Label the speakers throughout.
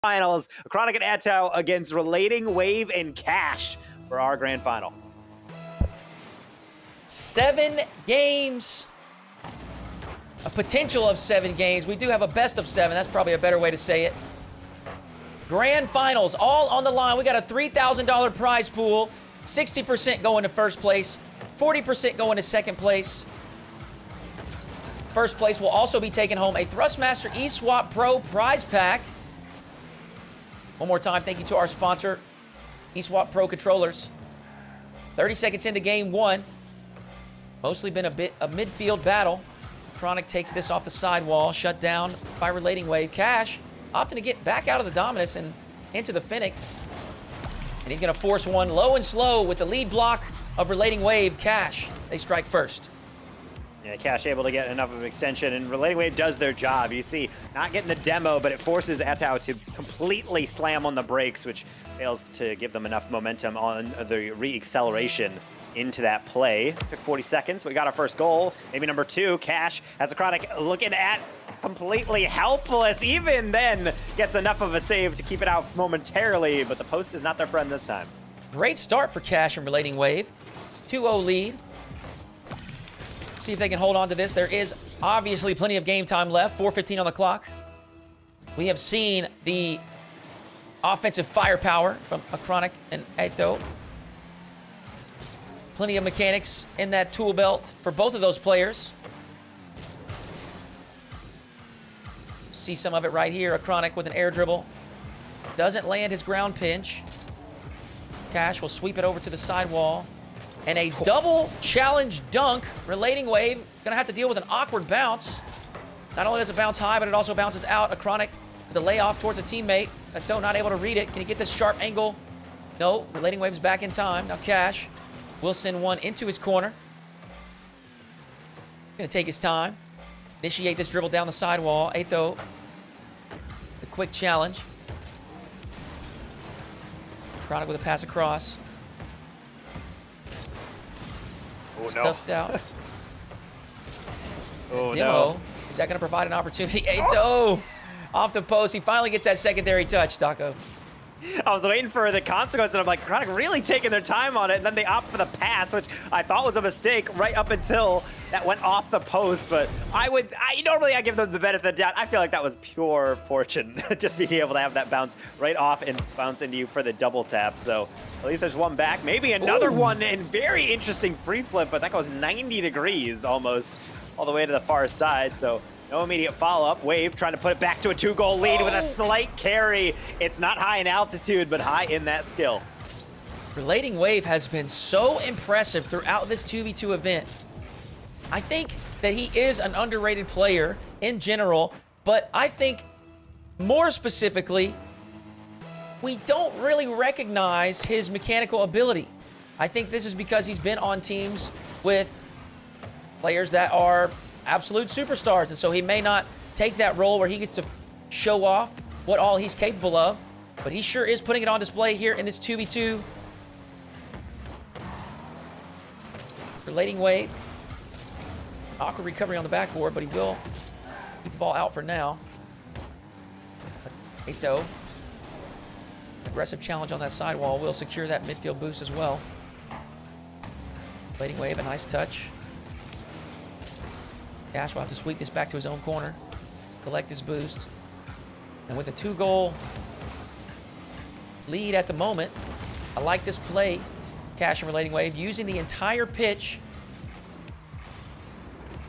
Speaker 1: Finals, Acronik and Atow against RelatingWave and Kash for our grand final.
Speaker 2: 7 games. A potential of 7 games. We do have a best of 7. That's probably a better way to say it. Grand finals, all on the line. We got a $3,000 prize pool. 60% going to first place. 40% going to second place. First place will also be taking home a Thrustmaster Eswap Pro prize pack. One more time, thank you to our sponsor, Eswap Pro Controllers. 30 seconds into game 1. Mostly been a midfield battle. Acronik takes this off the sidewall, shut down by RelatingWave. Kash opting to get back out of the Dominus and into the Finnick. And he's going to force one low and slow with the lead block of RelatingWave. Kash, they strike first.
Speaker 1: Yeah, Kash able to get enough of an extension, and RelatingWave does their job. You see, not getting the demo, but it forces Atow to completely slam on the brakes, which fails to give them enough momentum on the re-acceleration into that play. Took 40 seconds, but we got our first goal. Maybe number 2. Kash has Acronik looking at completely helpless. Even then, gets enough of a save to keep it out momentarily, but the post is not their friend this time.
Speaker 2: Great start for Kash and RelatingWave. 2-0 lead. See if they can hold on to this. There is obviously plenty of game time left. 4:15 on the clock. We have seen the offensive firepower from Acronik and Atow. Plenty of mechanics in that tool belt for both of those players. See some of it right here. Acronik with an air dribble. Doesn't land his ground pinch. Kash will sweep it over to the sidewall. And a double challenge dunk. RelatingWave gonna have to deal with an awkward bounce. Not only does it bounce high, but it also bounces out. Acronik with a layoff towards a teammate. Atow not able to read it. Can he get this sharp angle? No, RelatingWave's back in time. Now Kash will send one into his corner. Gonna take his time. Initiate this dribble down the sidewall. Atow, the quick challenge. Acronik with a pass across.
Speaker 1: Oh,
Speaker 2: Stuffed
Speaker 1: no.
Speaker 2: out.
Speaker 1: Oh,
Speaker 2: Demo.
Speaker 1: no.
Speaker 2: Is that going to provide an opportunity? Atow off the post. He finally gets that secondary touch, Taco.
Speaker 1: I was waiting for the consequence, and I'm like, Acronik really taking their time on it, and then they opt for the pass, which I thought was a mistake right up until that went off the post. But normally I give them the benefit of the doubt. I feel like that was pure fortune, just being able to have that bounce right off and bounce into you for the double tap. So at least there's one back. Maybe another one, and very interesting pre-flip, but that goes 90 degrees almost all the way to the far side. So no immediate follow-up. Wave trying to put it back to a 2-goal lead with a slight carry. It's not high in altitude, but high in that skill.
Speaker 2: RelatingWave has been so impressive throughout this 2v2 event. I think that he is an underrated player in general, but I think more specifically, we don't really recognize his mechanical ability. I think this is because he's been on teams with players that are absolute superstars, and so he may not take that role where he gets to show off what all he's capable of, but he sure is putting it on display here in this 2v2. RelatingWave. Awkward recovery on the backboard, but he will keep the ball out for now. Atow. Aggressive challenge on that sidewall will secure that midfield boost as well. RelatingWave, a nice touch. Kash will have to sweep this back to his own corner, collect his boost. And with a 2-goal lead at the moment, I like this play. Kash and RelatingWave using the entire pitch,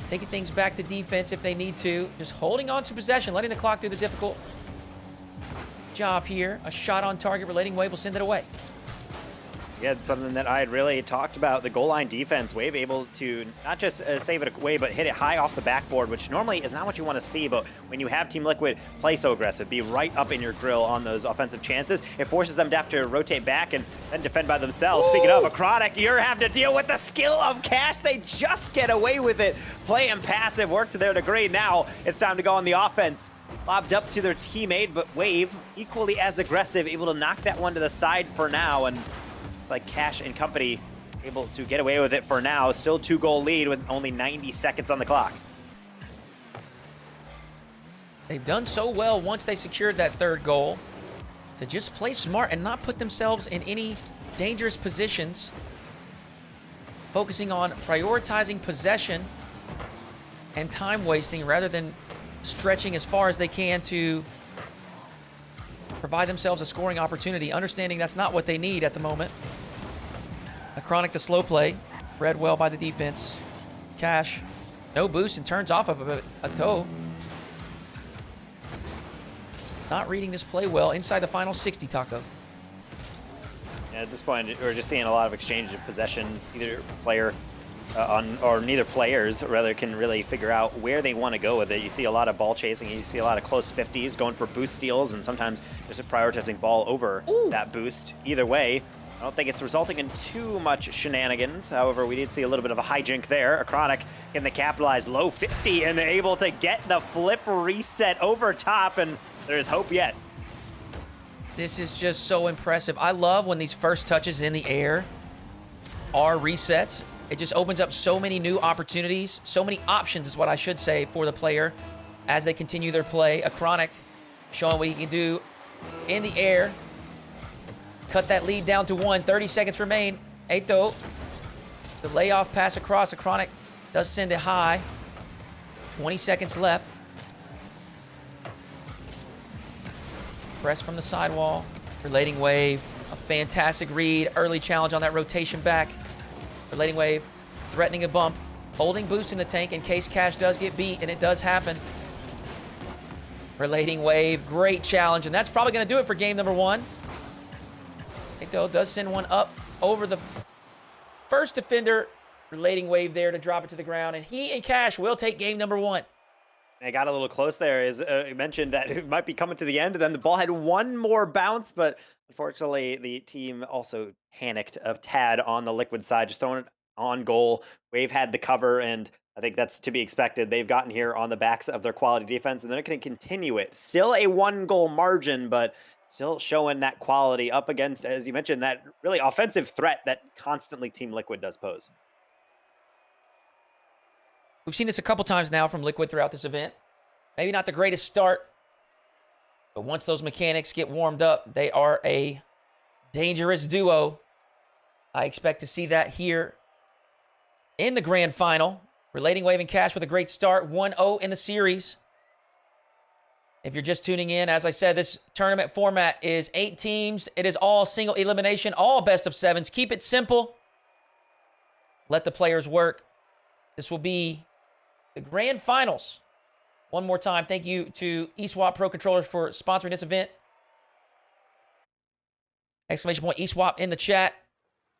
Speaker 2: taking things back to defense if they need to, just holding on to possession, letting the clock do the difficult job here. A shot on target, RelatingWave will send it away.
Speaker 1: Yeah, something that I had really talked about, the goal line defense. Wave able to not just save it away, but hit it high off the backboard, which normally is not what you want to see, but when you have Team Liquid play so aggressive, be right up in your grill on those offensive chances, it forces them to have to rotate back and then defend by themselves. Ooh. Speaking of Acronik, you're having to deal with the skill of Kash. They just get away with it. Playing passive, work to their degree. Now it's time to go on the offense. Lobbed up to their teammate, but Wave equally as aggressive, able to knock that one to the side for now, and it's like Kash and company able to get away with it for now. Still 2-goal lead with only 90 seconds on the clock.
Speaker 2: They've done so well once they secured that third goal. to just play smart and not put themselves in any dangerous positions, focusing on prioritizing possession and time wasting rather than stretching as far as they can to provide themselves a scoring opportunity, understanding that's not what they need at the moment. Acronik, the slow play, read well by the defense. Kash, no boost and turns off of Atow. Not reading this play well inside the final 60, Taco.
Speaker 1: Yeah, at this point, we're just seeing a lot of exchange of possession. Either player or neither players rather can really figure out where they want to go with it. You see a lot of ball chasing. You see a lot of close 50s going for boost steals, and sometimes just prioritizing ball over that boost. Either way, I don't think it's resulting in too much shenanigans. However, we did see a little bit of a hijink there. Acronik in the capitalized low 50, and they're able to get the flip reset over top, and there's hope yet.
Speaker 2: This is just so impressive. I love when these first touches in the air are resets. It just opens up so many new opportunities, so many options is what I should say for the player as they continue their play. Acronik showing what he can do in the air. Cut that lead down to 1. 30 seconds remain. Atow, the layoff pass across. Acronik does send it high. 20 seconds left. Press from the sidewall. RelatingWave, a fantastic read. Early challenge on that rotation back. RelatingWave threatening a bump. Holding boost in the tank in case Kash does get beat, and it does happen. RelatingWave, great challenge, and that's probably going to do it for game number 1. Atow does send one up over the first defender. RelatingWave there to drop it to the ground, and he and Kash will take game number 1.
Speaker 1: It got a little close there, as you mentioned that it might be coming to the end, and then the ball had one more bounce, but unfortunately the team also panicked a tad on the Liquid side, just throwing it on goal. Wave had the cover, and I think that's to be expected. They've gotten here on the backs of their quality defense, and they're going to continue it. Still a 1-goal margin, but still showing that quality up against, as you mentioned, that really offensive threat that constantly Team Liquid does pose.
Speaker 2: We've seen this a couple times now from Liquid throughout this event. Maybe not the greatest start, but once those mechanics get warmed up, they are a dangerous duo. I expect to see that here in the grand final. RelatingWave and Kash with a great start, 1-0 in the series. If you're just tuning in, as I said, this tournament format is 8 teams. It is all single elimination, all best of 7s. Keep it simple. Let the players work. This will be the grand finals. One more time, thank you to Eswap Pro Controllers for sponsoring this event. Exclamation point Eswap in the chat.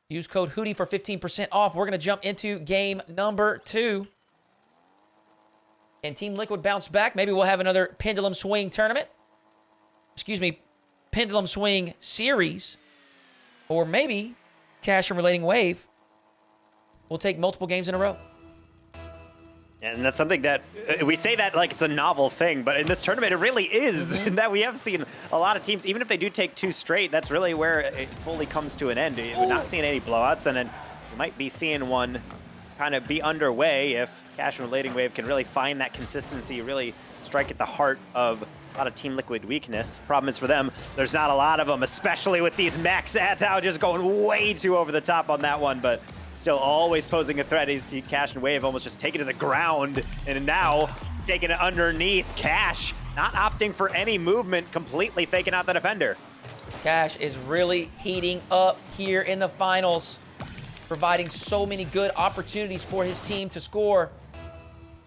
Speaker 2: Use code Hoodyhooo for 15% off. We're going to jump into game number 2. And Team Liquid bounce back. Maybe we'll have another Pendulum Swing tournament. Excuse me, Pendulum Swing series. Or maybe Kash and RelatingWave will take multiple games in a row.
Speaker 1: And that's something that we say that like it's a novel thing, but in this tournament, it really is. And that we have seen a lot of teams, even if they do take 2 straight, that's really where it fully comes to an end. We're not seeing any blowouts, and then we might be seeing one kind of be underway if Kash and RelatingWave can really find that consistency, really strike at the heart of a lot of Team Liquid weakness. Problem is for them, there's not a lot of them, especially with these mechs. Atow just going way too over the top on that one, but still always posing a threat. You see Kash and Wave almost just take it to the ground, and now taking it underneath. Kash not opting for any movement, completely faking out the defender.
Speaker 2: Kash is really heating up here in the finals, providing so many good opportunities for his team to score.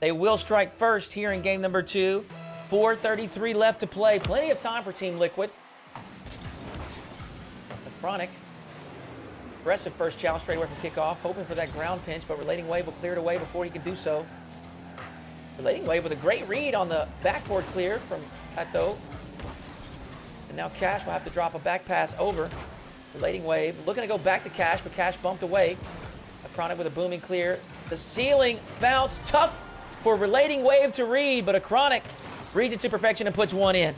Speaker 2: They will strike first here in game number 2. 4:33 left to play. Plenty of time for Team Liquid. Acronik. Aggressive first challenge straight away from kickoff, hoping for that ground pinch, but RelatingWave will clear it away before he can do so. RelatingWave with a great read on the backboard clear from Atow. And now Kash will have to drop a back pass over. RelatingWave looking to go back to Kash, but Kash bumped away. Acronik with a booming clear. The ceiling bounce, tough for RelatingWave to read, but Acronik reads it to perfection and puts one in.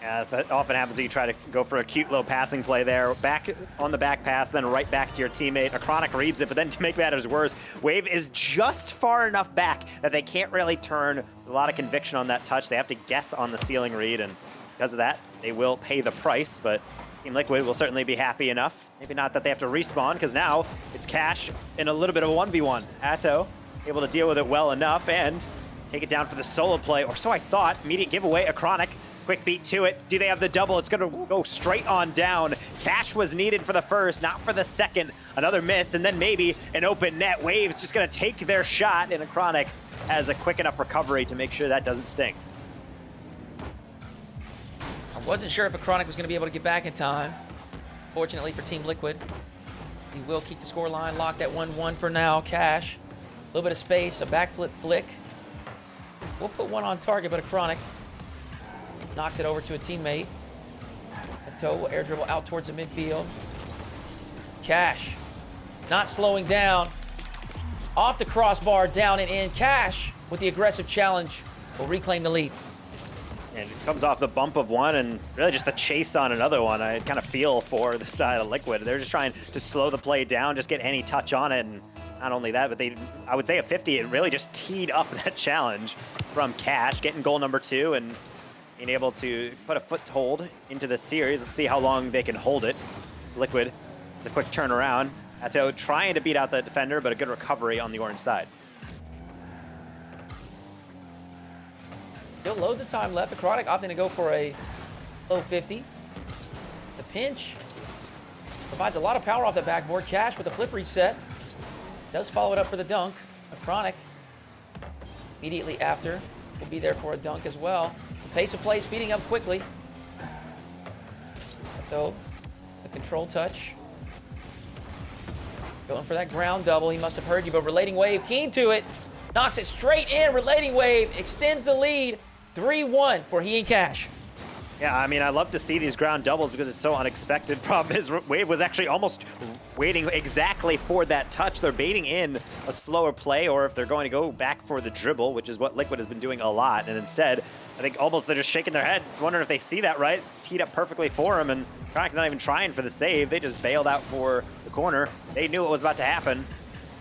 Speaker 1: Yeah, that often happens when you try to go for a cute little passing play there. Back on the back pass, then right back to your teammate. Acronik reads it, but then to make matters worse, Wave is just far enough back that they can't really turn. A lot of conviction on that touch. They have to guess on the ceiling read, and because of that, they will pay the price, but Team Liquid will certainly be happy enough. Maybe not that they have to respawn, because now it's Kash in a little bit of a 1v1. Atow able to deal with it well enough and take it down for the solo play, or so I thought. Immediate giveaway, Acronik. Quick beat to it. Do they have the double? It's going to go straight on down. Kash was needed for the first, not for the second. Another miss, and then maybe an open net. Wave's just going to take their shot, and Acronik has a quick enough recovery to make sure that doesn't sting.
Speaker 2: I wasn't sure if Acronik was going to be able to get back in time. Fortunately for Team Liquid, he will keep the scoreline locked at 1-1 for now. Kash, a little bit of space, a backflip flick. We'll put one on target, but Acronik knocks it over to a teammate. Atow will air dribble out towards the midfield. Kash, not slowing down. Off the crossbar, down and in. Kash, with the aggressive challenge, will reclaim the lead.
Speaker 1: And it comes off the bump of one and really just the chase on another one. I kind of feel for the side of Liquid. They're just trying to slow the play down, just get any touch on it. And not only that, but I would say a 50, it really just teed up that challenge from Kash, getting goal number 2 and being able to put a foothold into the series. Let's see how long they can hold it. It's Liquid. It's a quick turnaround. Atow trying to beat out the defender, but a good recovery on the orange side.
Speaker 2: Still loads of time left. Acronik opting to go for a low 50. The pinch provides a lot of power off the backboard. Kash with a flip reset. Does follow it up for the dunk. Acronik immediately after will be there for a dunk as well. The pace of play speeding up quickly. So a control touch. Going for that ground double. He must have heard you, but RelatingWave keen to it. Knocks it straight in. RelatingWave extends the lead. 3-1 for he and Kash.
Speaker 1: Yeah, I mean, I love to see these ground doubles because it's so unexpected. Problem is, Wave was actually almost waiting exactly for that touch. They're baiting in a slower play, or if they're going to go back for the dribble, which is what Liquid has been doing a lot. And instead, I think almost they're just shaking their heads, wondering if they see that right. It's teed up perfectly for him, and Acronik not even trying for the save. They just bailed out for the corner. They knew what was about to happen.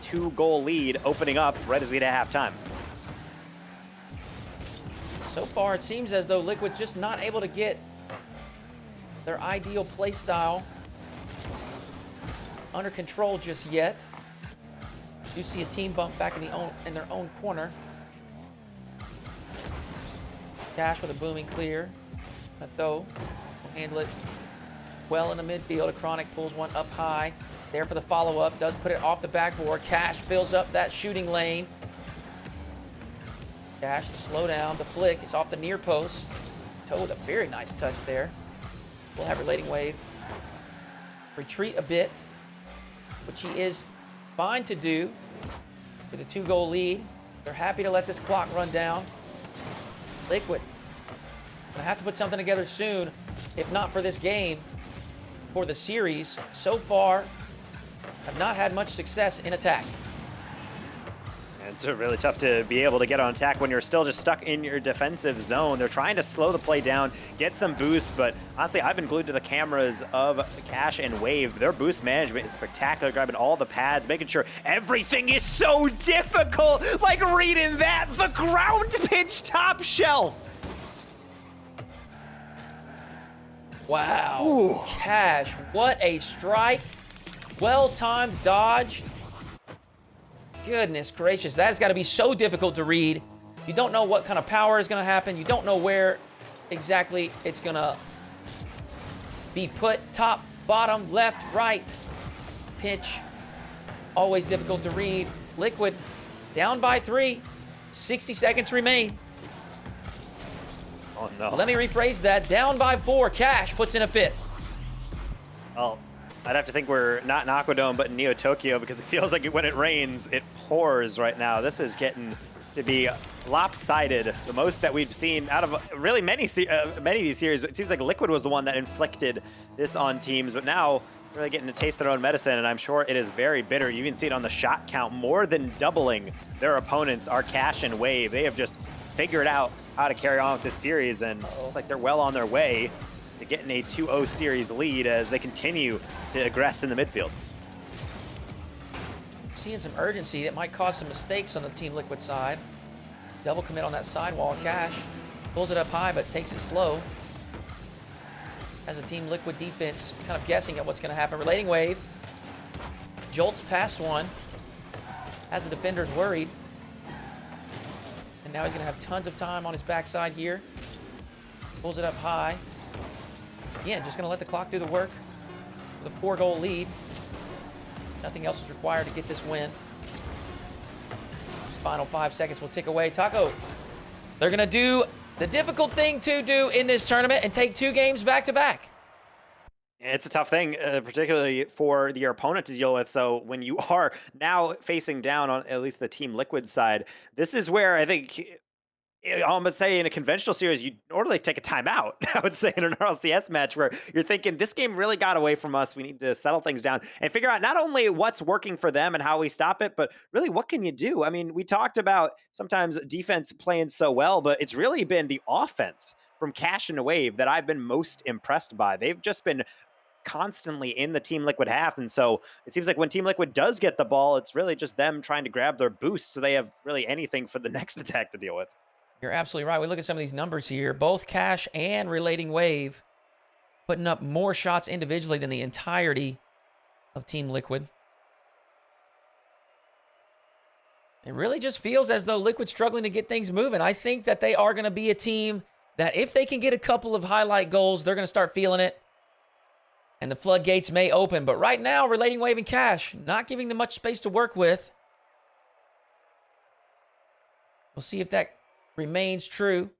Speaker 1: 2-goal lead opening up right as we hit halftime.
Speaker 2: So far, it seems as though Liquid's just not able to get their ideal play style under control just yet. You see a team bump back in their own corner. Kash with a booming clear. Atow will handle it well in the midfield. Acronik pulls one up high. There for the follow-up. Does put it off the backboard. Kash fills up that shooting lane. Kash, the slow down, the flick, it's off the near post. Atow with a very nice touch there. We'll have RelatingWave retreat a bit, which he is fine to do with a 2-goal lead. They're happy to let this clock run down. Liquid gonna have to put something together soon, if not for this game, for the series. So far, have not had much success in attack.
Speaker 1: It's really tough to be able to get on attack when you're still just stuck in your defensive zone. They're trying to slow the play down, get some boost, but honestly, I've been glued to the cameras of Kash and Wave. Their boost management is spectacular, grabbing all the pads, making sure everything is so difficult. Like reading that, the ground pinch top shelf.
Speaker 2: Wow.
Speaker 1: Ooh.
Speaker 2: Kash, what a strike. Well-timed dodge. Goodness gracious, that has got to be so difficult to read. You don't know what kind of power is going to happen. You don't know where exactly it's going to be put. Top, bottom, left, right. Pitch, always difficult to read. Liquid, down by 3. 60 seconds remain.
Speaker 1: Oh, no.
Speaker 2: Let me rephrase that. Down by 4. Kash puts in a 5th.
Speaker 1: Well, I'd have to think we're not in Aquadome, but in Neo Tokyo, because it feels like when it rains, it pours right now. This is getting to be lopsided. The most that we've seen out of really many of these series. It seems like Liquid was the one that inflicted this on teams, but now really getting to taste their own medicine, and I'm sure it is very bitter. You can see it on the shot count, more than doubling their opponents are Kash and Wave. They have just figured out how to carry on with this series, and it looks like they're well on their way to getting a 2-0 series lead as they continue to aggress in the midfield.
Speaker 2: Seeing some urgency that might cause some mistakes on the Team Liquid side. Double commit on that sidewall. Kash pulls it up high, but takes it slow. as a Team Liquid defense kind of guessing at what's going to happen. RelatingWave jolts past one as the defender's worried. And now he's going to have tons of time on his backside here. Pulls it up high. Again, just going to let the clock do the work with a 4-goal lead. Nothing else is required to get this win. These final 5 seconds will tick away. Taco, they're going to do the difficult thing to do in this tournament and take 2 games back-to-back.
Speaker 1: It's a tough thing, particularly for your opponent to deal with. So when you are now facing down on at least the Team Liquid side, this is where I think, I'm gonna say in a conventional series, you normally take a timeout. I would say in an RLCS match where you're thinking this game really got away from us. We need to settle things down and figure out not only what's working for them and how we stop it, but really what can you do? I mean, we talked about sometimes defense playing so well, but it's really been the offense from Kash and Wave that I've been most impressed by. They've just been constantly in the Team Liquid half, and so it seems like when Team Liquid does get the ball, it's really just them trying to grab their boost so they have really anything for the next attack to deal with.
Speaker 2: You're absolutely right. We look at some of these numbers here. Both Kash and RelatingWave putting up more shots individually than the entirety of Team Liquid. It really just feels as though Liquid's struggling to get things moving. I think that they are going to be a team that if they can get a couple of highlight goals, they're going to start feeling it. And the floodgates may open. But right now, RelatingWave and Kash not giving them much space to work with. We'll see if that remains true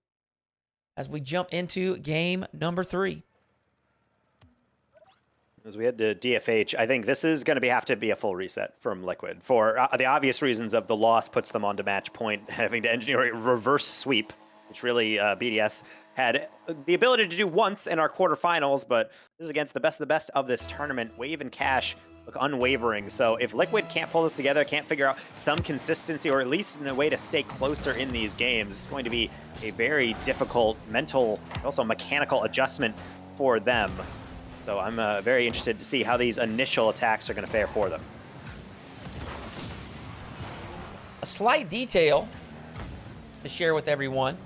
Speaker 2: as we jump into game number 3.
Speaker 1: As we head to DFH, I think this is going to have to be a full reset from Liquid for the obvious reasons of the loss puts them onto match point, having to engineer a reverse sweep, which really BDS had the ability to do once in our quarterfinals, but this is against the best of this tournament. Wave and Kash look unwavering. So if Liquid can't pull this together, can't figure out some consistency, or at least in a way to stay closer in these games, it's going to be a very difficult mental, also mechanical adjustment for them. So I'm very interested to see how these initial attacks are going to fare for them.
Speaker 2: A slight detail to share with everyone.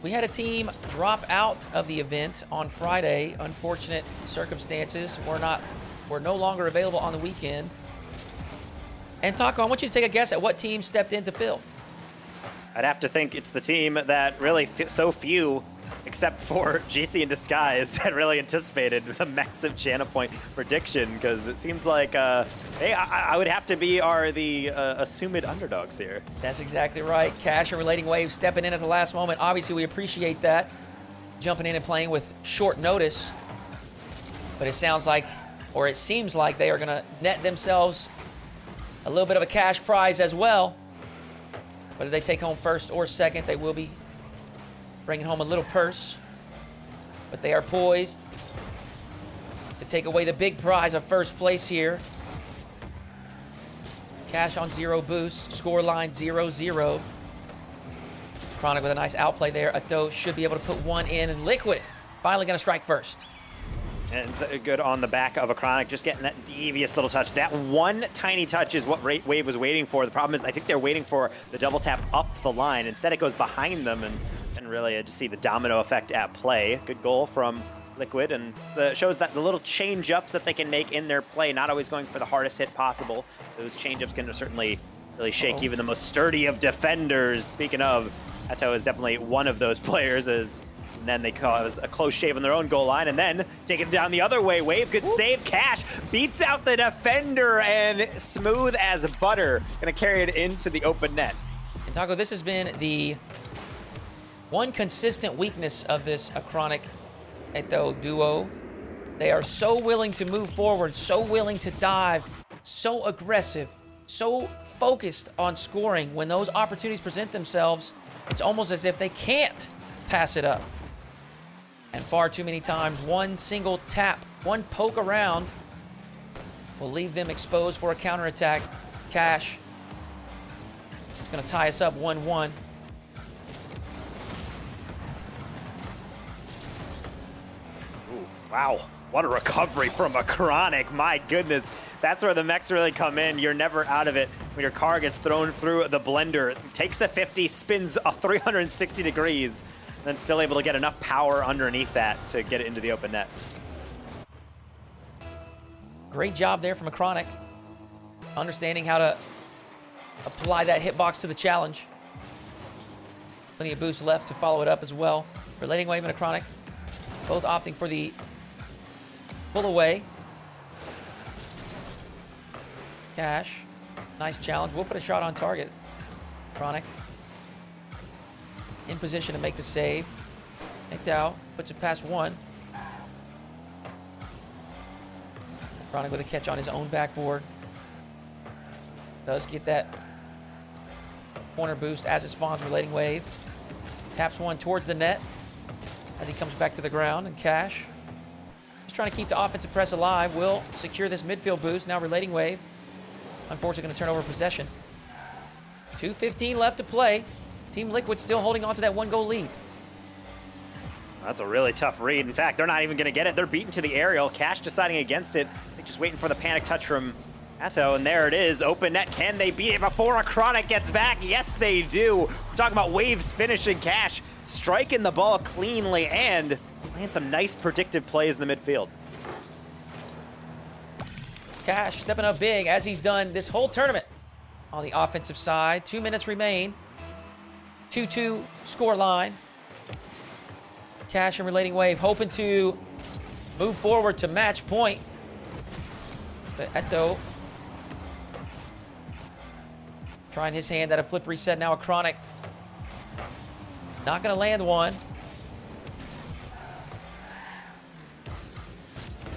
Speaker 2: We had a team drop out of the event on Friday. Unfortunate circumstances. We're no longer available on the weekend. And Taco, I want you to take a guess at what team stepped in to fill.
Speaker 1: I'd have to think it's the team that really so few, except for GC in Disguise, that really anticipated the massive channel point prediction, because it seems like I would have to be the assumed underdogs here.
Speaker 2: That's exactly right. Kash and RelatingWave stepping in at the last moment. Obviously, we appreciate that. Jumping in and playing with short notice. But it sounds like, or it seems like they are going to net themselves a little bit of a cash prize as well. Whether they take home first or second, they will be bringing home a little purse. But they are poised to take away the big prize of first place here. Kash on 0 boost, scoreline 0-0. Acronik with a nice outplay there. Atow should be able to put one in, and Liquid finally going to strike first.
Speaker 1: And it's good on the back of Acronik, just getting that devious little touch. That one tiny touch is what Wave was waiting for. The problem is I think they're waiting for the double tap up the line. Instead it goes behind them, and really I just see the domino effect at play. Good goal from Liquid, and it shows that the little change-ups that they can make in their play, not always going for the hardest hit possible. Those change-ups can certainly really shake even the most sturdy of defenders. Speaking of, Atow is definitely one of those players, and then they cause a close shave on their own goal line, and then take it down the other way. Wave could save. Kash beats out the defender, and smooth as butter, gonna carry it into the open net.
Speaker 2: And Taco, this has been the one consistent weakness of this Acronik Atow duo. They are so willing to move forward, so willing to dive, so aggressive, so focused on scoring. When those opportunities present themselves, it's almost as if they can't pass it up. And far too many times, one single tap, one poke around will leave them exposed for a counterattack. Kash is going to tie us up 1-1.
Speaker 1: Wow, what a recovery from Acronik. My goodness, that's where the mechs really come in. You're never out of it when your car gets thrown through the blender. Takes a 50, spins a 360 degrees. then still able to get enough power underneath that to get it into the open net.
Speaker 2: Great job there from Acronik, understanding how to apply that hitbox to the challenge. Plenty of boost left to follow it up as well. RelatingWave and Acronik both opting for the pull away. Kash, nice challenge. We'll put a shot on target. Acronik in position to make the save. Atow puts it past one. Acronik with a catch on his own backboard. Does get that corner boost as it spawns RelatingWave. Taps one towards the net as he comes back to the ground. And Kash, just trying to keep the offensive press alive, will secure this midfield boost. Now RelatingWave, unfortunately, going to turn over possession. 2:15 left to play. Team Liquid still holding on to that 1-goal lead.
Speaker 1: That's a really tough read. In fact, they're not even going to get it. They're beaten to the aerial. Kash deciding against it. They're just waiting for the panic touch from Atow, and there it is. Open net. Can they beat it before Acronik gets back? Yes, they do. We're talking about Waves finishing. Kash striking the ball cleanly and playing some nice predictive plays in the midfield.
Speaker 2: Kash stepping up big as he's done this whole tournament on the offensive side. 2 minutes remain. 2-2 score line. Kash and RelatingWave hoping to move forward to match point. But Atow trying his hand at a flip reset. Now Acronik not going to land one.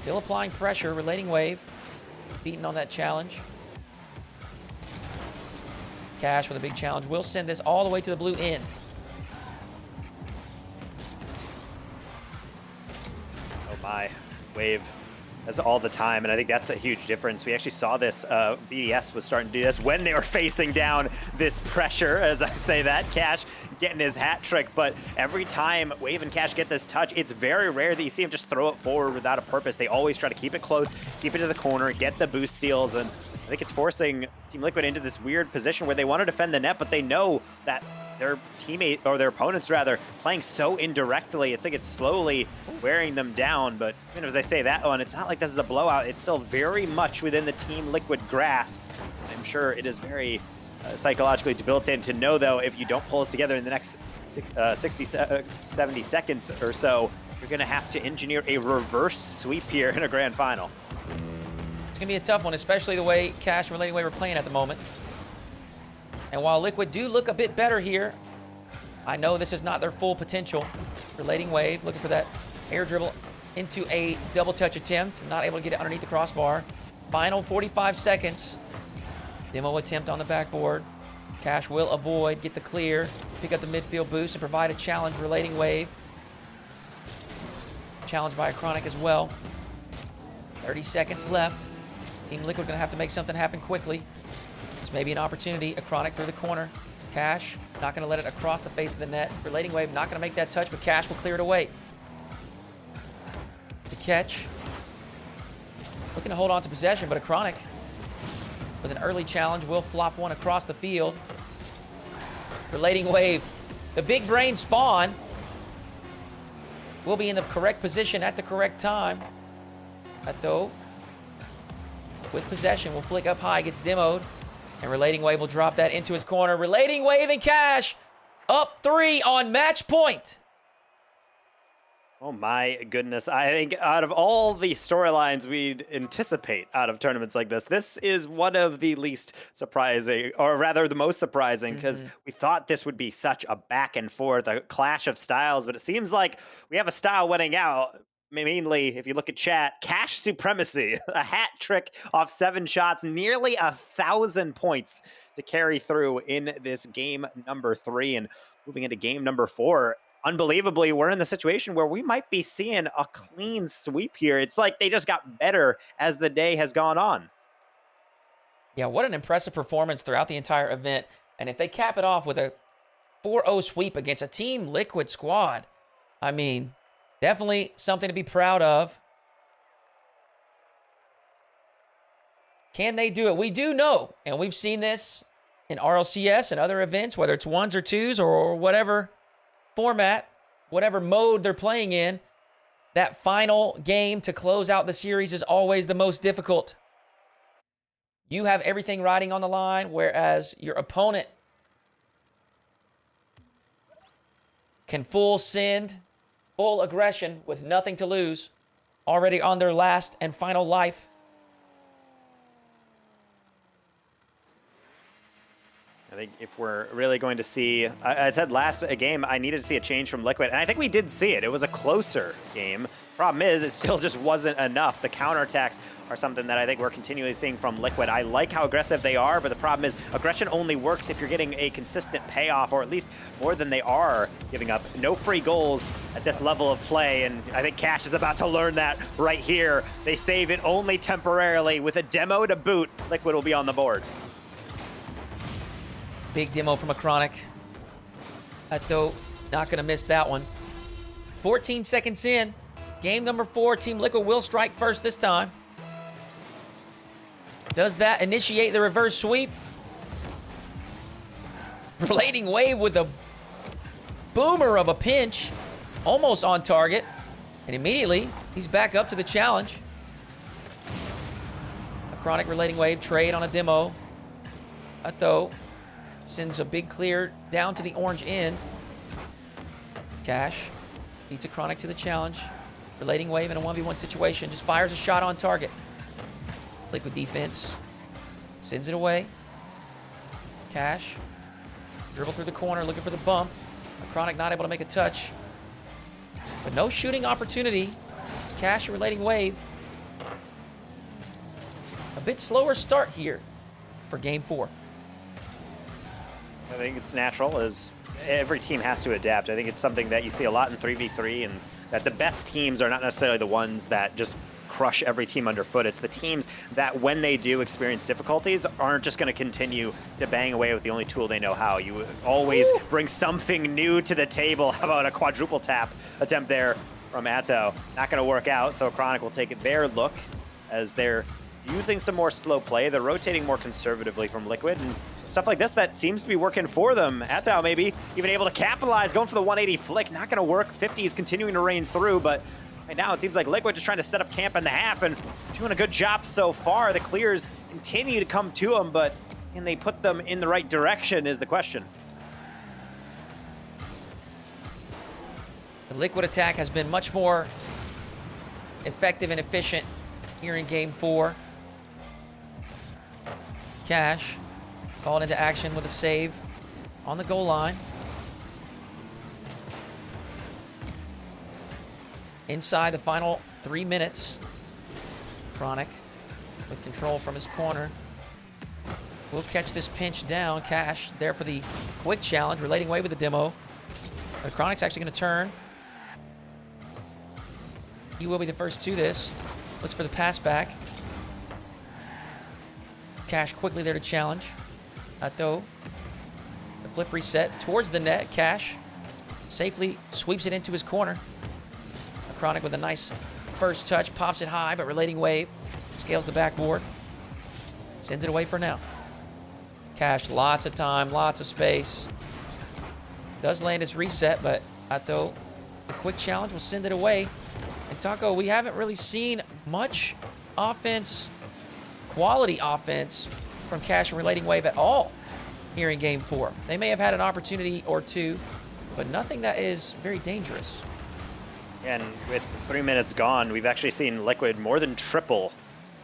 Speaker 2: Still applying pressure. RelatingWave beating on that challenge. Kash with a big challenge will send this all the way to the blue end.
Speaker 1: Oh my, Wave has all the time, and I think that's a huge difference. We actually saw this, BDS was starting to do this when they were facing down this pressure, as I say that. Kash getting his hat trick, but every time Wave and Kash get this touch, it's very rare that you see him just throw it forward without a purpose. They always try to keep it close, keep it to the corner, get the boost steals, and I think it's forcing Team Liquid into this weird position where they want to defend the net, but they know that their teammate, or their opponents rather, playing so indirectly. I think it's slowly wearing them down, but you know, as I say that one, it's not like this is a blowout. It's still very much within the Team Liquid grasp. I'm sure it is very psychologically debilitating to know, though, if you don't pull us together in the next 70 seconds or so, you're going to have to engineer a reverse sweep here in a grand final.
Speaker 2: It's going to be a tough one, especially the way Kash and RelatingWave are playing at the moment. And while Liquid do look a bit better here, I know this is not their full potential. RelatingWave looking for that air dribble into a double touch attempt. Not able to get it underneath the crossbar. Final 45 seconds. Demo attempt on the backboard. Kash will avoid, get the clear, pick up the midfield boost, and provide a challenge. RelatingWave. Challenged by Acronik as well. 30 seconds left. Team Liquid going to have to make something happen quickly. This may be an opportunity. Acronik through the corner. Kash not going to let it across the face of the net. RelatingWave not going to make that touch, but Kash will clear it away. The catch. Looking to hold on to possession, but Acronik with an early challenge will flop one across the field. RelatingWave, the big brain spawn, will be in the correct position at the correct time. Atow with possession will flick up high, gets demoed, and RelatingWave will drop that into his corner. RelatingWave and Kash up 3 on match point.
Speaker 1: Oh my goodness. I think out of all the storylines we'd anticipate out of tournaments like this is one of the least surprising, or rather the most surprising, because we thought this would be such a back and forth, a clash of styles, but it seems like we have a style winning out. Mainly, if you look at chat, Kash supremacy, a hat trick off 7 shots, nearly 1,000 points to carry through in this game number 3, and moving into game number 4. Unbelievably, we're in the situation where we might be seeing a clean sweep here. It's like they just got better as the day has gone on.
Speaker 2: Yeah, what an impressive performance throughout the entire event. And if they cap it off with a 4-0 sweep against a Team Liquid squad, I mean, definitely something to be proud of. Can they do it? We do know, and we've seen this in RLCS and other events, whether it's 1s or 2s or whatever format, whatever mode they're playing in, that final game to close out the series is always the most difficult. You have everything riding on the line, whereas your opponent can full send, full aggression with nothing to lose, already on their last and final life.
Speaker 1: I think if we're really going to see, I said last game, I needed to see a change from Liquid, and I think we did see it. It was a closer game. Problem is, it still just wasn't enough. The counterattacks are something that I think we're continually seeing from Liquid. I like how aggressive they are, but the problem is aggression only works if you're getting a consistent payoff, or at least more than they are giving up. No free goals at this level of play, and I think Kash is about to learn that right here. They save it only temporarily. With a demo to boot, Liquid will be on the board.
Speaker 2: Big demo from Acronik. Atow not going to miss that one. 14 seconds in. Game number 4. Team Liquid will strike first this time. Does that initiate the reverse sweep? RelatingWave with a boomer of a pinch. Almost on target. And immediately, he's back up to the challenge. Acronik RelatingWave trade on a demo. Atow sends a big clear down to the orange end. Kash beats Acronik to the challenge. RelatingWave in a 1v1 situation. Just fires a shot on target. Liquid defense. Sends it away. Kash. Dribble through the corner looking for the bump. Acronik not able to make a touch. But no shooting opportunity. Kash RelatingWave. A bit slower start here for game 4.
Speaker 1: I think it's natural, as every team has to adapt. I think it's something that you see a lot in 3v3, and that the best teams are not necessarily the ones that just crush every team underfoot. It's the teams that, when they do experience difficulties, aren't just going to continue to bang away with the only tool they know how. You always bring something new to the table. How about a quadruple tap attempt there from Atow? Not going to work out, so Acronik will take their look as they're using some more slow play. They're rotating more conservatively from Liquid, and stuff like this that seems to be working for them. Atow maybe even able to capitalize, going for the 180 flick. Not going to work. 50 is continuing to rain through, but right now it seems like Liquid just trying to set up camp in the half and doing a good job so far. The clears continue to come to them, but can they put them in the right direction is the question.
Speaker 2: The Liquid attack has been much more effective and efficient here in game 4. Kash called into action with a save on the goal line. Inside the final 3 minutes, Acronik with control from his corner will catch this pinch down. Kash there for the quick challenge, RelatingWave with the demo. But Acronik's actually going to turn. He will be the first to this. Looks for the pass back. Kash quickly there to challenge. Atow, the flip reset towards the net. Kash safely sweeps it into his corner. Acronik with a nice first touch, pops it high, but RelatingWave scales the backboard. Sends it away for now. Kash, lots of time, lots of space. Does land his reset, but Atow, the quick challenge will send it away. And Taco, we haven't really seen much offense, quality offense from Kash and RelatingWave at all here in game 4. They may have had an opportunity or two, but nothing that is very dangerous.
Speaker 1: And with 3 minutes gone, we've actually seen Liquid more than triple.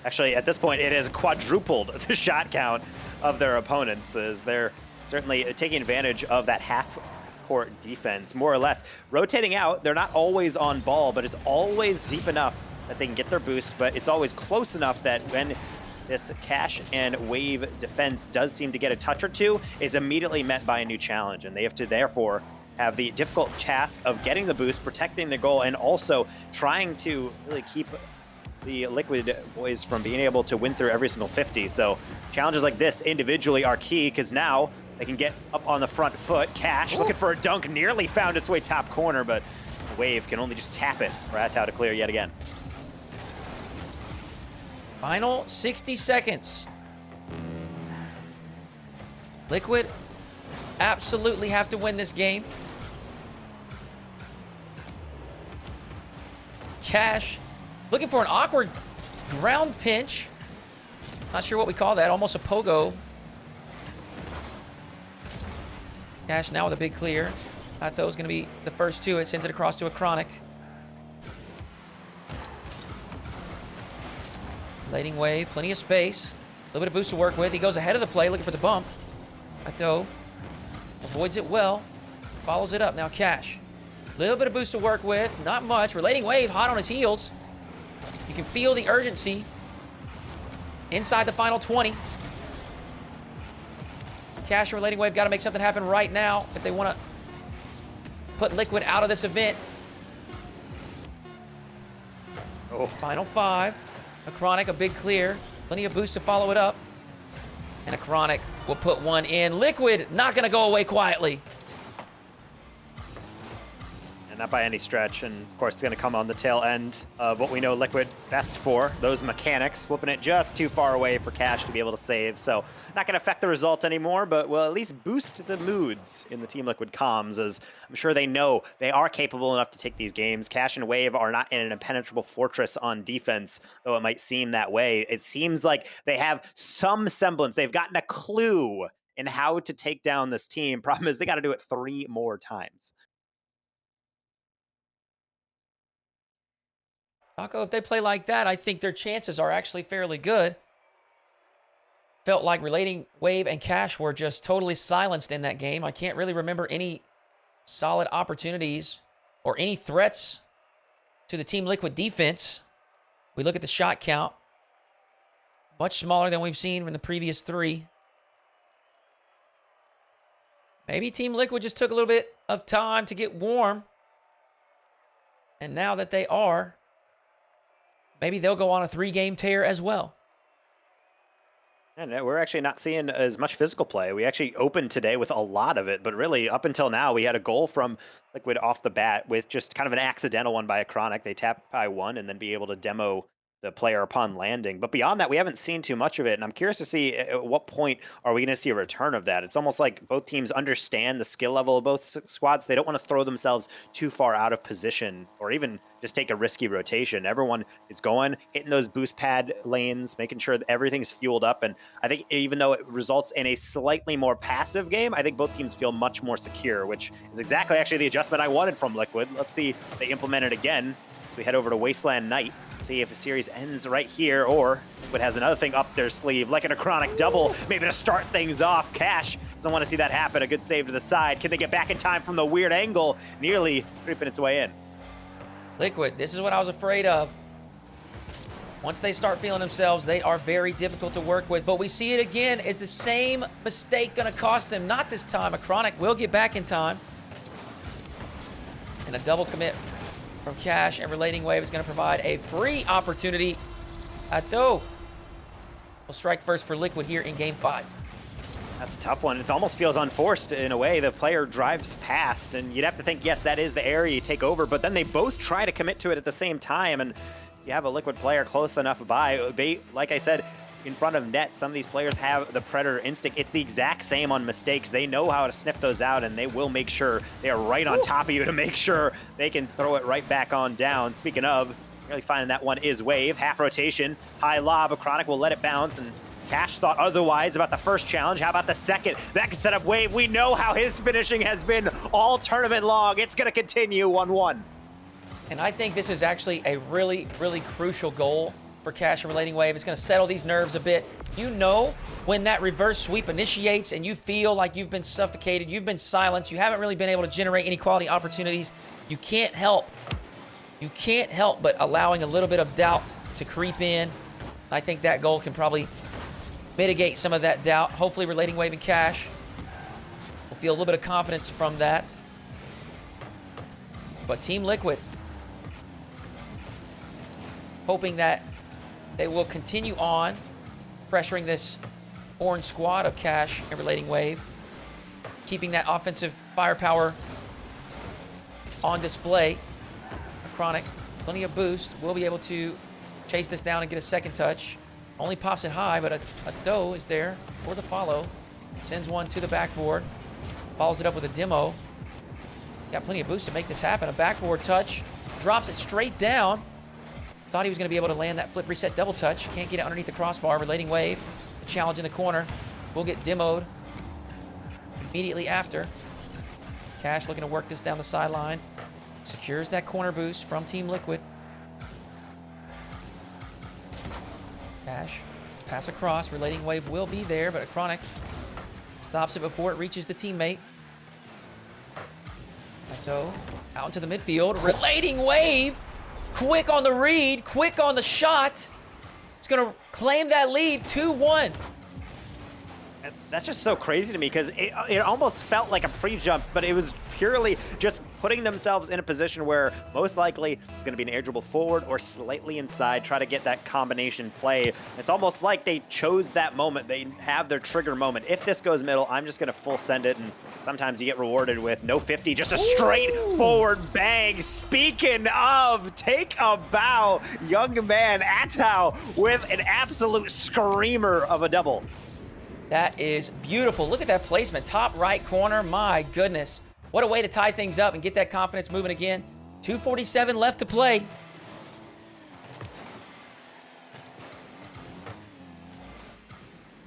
Speaker 1: Actually, at this point, it has quadrupled the shot count of their opponents, as they're certainly taking advantage of that half-court defense, more or less. Rotating out, they're not always on ball, but it's always deep enough that they can get their boost, but it's always close enough that when this Kash and Wave defense does seem to get a touch or two, is immediately met by a new challenge, and they have to therefore have the difficult task of getting the boost, protecting the goal, and also trying to really keep the Liquid boys from being able to win through every single 50. So challenges like this individually are key, because now they can get up on the front foot. Kash looking for a dunk, nearly found its way top corner, but Wave can only just tap it for Atow to clear yet again.
Speaker 2: Final 60 seconds. Liquid absolutely have to win this game. Kash looking for an awkward ground pinch. Not sure what we call that. Almost a pogo. Kash now with a big clear. Atow's going to be the first to it. Sends it across to Acronik. RelatingWave, plenty of space. A little bit of boost to work with. He goes ahead of the play, looking for the bump. Atow avoids it well. Follows it up. Now Kash. A little bit of boost to work with. Not much. RelatingWave hot on his heels. You can feel the urgency inside the final 20. Kash and RelatingWave got to make something happen right now if they want to put Liquid out of this event.
Speaker 1: Oh.
Speaker 2: Final 5. Acronik, a big clear. Plenty of boost to follow it up. And Acronik will put one in. Liquid not going to go away quietly.
Speaker 1: And not by any stretch, and of course it's going to come on the tail end of what we know Liquid best for, those mechanics, flipping it just too far away for Kash to be able to save. So not going to affect the result anymore, but will at least boost the moods in the Team Liquid comms, as I'm sure they know they are capable enough to take these games. Kash and Wave are not in an impenetrable fortress on defense, though it might seem that way. It seems like they have some semblance. They've gotten a clue in how to take down this team. Problem is they got to do it 3 more times.
Speaker 2: Taco, if they play like that, I think their chances are actually fairly good. Felt like RelatingWave and Kash were just totally silenced in that game. I can't really remember any solid opportunities or any threats to the Team Liquid defense. We look at the shot count. Much smaller than we've seen in the previous 3. Maybe Team Liquid just took a little bit of time to get warm. And now that they are, maybe they'll go on a 3-game tear as well.
Speaker 1: And we're actually not seeing as much physical play. We actually opened today with a lot of it, but really up until now, we had a goal from Liquid off the bat with just kind of an accidental one by Acronik. They tap by 1 and then be able to demo the player upon landing. But beyond that, we haven't seen too much of it. And I'm curious to see at what point are we going to see a return of that. It's almost like both teams understand the skill level of both squads. They don't want to throw themselves too far out of position or even just take a risky rotation. Everyone is going, hitting those boost pad lanes, making sure that everything's fueled up. And I think even though it results in a slightly more passive game, I think both teams feel much more secure, which is exactly actually the adjustment I wanted from Liquid. Let's see if they implement it again. So we head over to Wasteland Night, see if the series ends right here, or Liquid has another thing up their sleeve, like an Acronik double, maybe to start things off. Kash doesn't want to see that happen. A good save to the side. Can they get back in time from the weird angle? Nearly creeping its way in.
Speaker 2: Liquid, this is what I was afraid of. Once they start feeling themselves, they are very difficult to work with. But we see it again. Is the same mistake going to cost them? Not this time. Acronik will get back in time. And a double commit from Kash, and RelatingWave is going to provide a free opportunity. Atow will strike first for Liquid here in Game 5.
Speaker 1: That's a tough one. It almost feels unforced in a way. The player drives past, and you'd have to think, yes, that is the area you take over, but then they both try to commit to it at the same time, and you have a Liquid player close enough by. They, like I said, in front of net, some of these players have the Predator instinct. It's the exact same on mistakes. They know how to sniff those out, and they will make sure they are right on top of you to make sure they can throw it right back on down. Speaking of, really finding that one is Wave. Half rotation, high lob. Acronik will let it bounce, and Kash thought otherwise about the first challenge. How about the second? That could set up Wave. We know how his finishing has been all tournament long. It's going to continue 1-1.
Speaker 2: And I think this is actually a really, really crucial goal for Kash and RelatingWave. It's going to settle these nerves a bit. You know when that reverse sweep initiates and you feel like you've been suffocated, you've been silenced, you haven't really been able to generate any quality opportunities, you can't help but allowing a little bit of doubt to creep in. I think that goal can probably mitigate some of that doubt. Hopefully RelatingWave and Kash will feel a little bit of confidence from that. But Team Liquid, hoping that they will continue on pressuring this orange squad of Kash and RelatingWave, keeping that offensive firepower on display. Acronik, plenty of boost, will be able to chase this down and get a second touch. Only pops it high, but Atow is there for the follow. Sends one to the backboard, follows it up with a demo. Got plenty of boost to make this happen. A backboard touch, drops it straight down. thought he was going to be able to land that flip reset double touch. Can't get it underneath the crossbar. Relating Wave. The challenge in the corner will get demoed immediately after. Kash looking to work this down the sideline. Secures that corner boost from Team Liquid. Kash, pass across. Relating Wave will be there, but Acronik stops it before it reaches the teammate. Atow out into the midfield. Relating Wave, quick on the read, quick on the shot. It's going to claim that lead, 2-1.
Speaker 1: That's just so crazy to me because it almost felt like a pre-jump, but it was purely just putting themselves in a position where most likely it's going to be an air dribble forward or slightly inside, try to get that combination play. It's almost like they chose that moment. They have their trigger moment. If this goes middle, I'm just going to full send it, and sometimes you get rewarded with no 50, just a straight forward bang. Speaking of, take a bow, young man Atow with an absolute screamer of a double.
Speaker 2: That is beautiful. Look at that placement. Top right corner. My goodness. What a way to tie things up and get that confidence moving again. 2:47 left to play.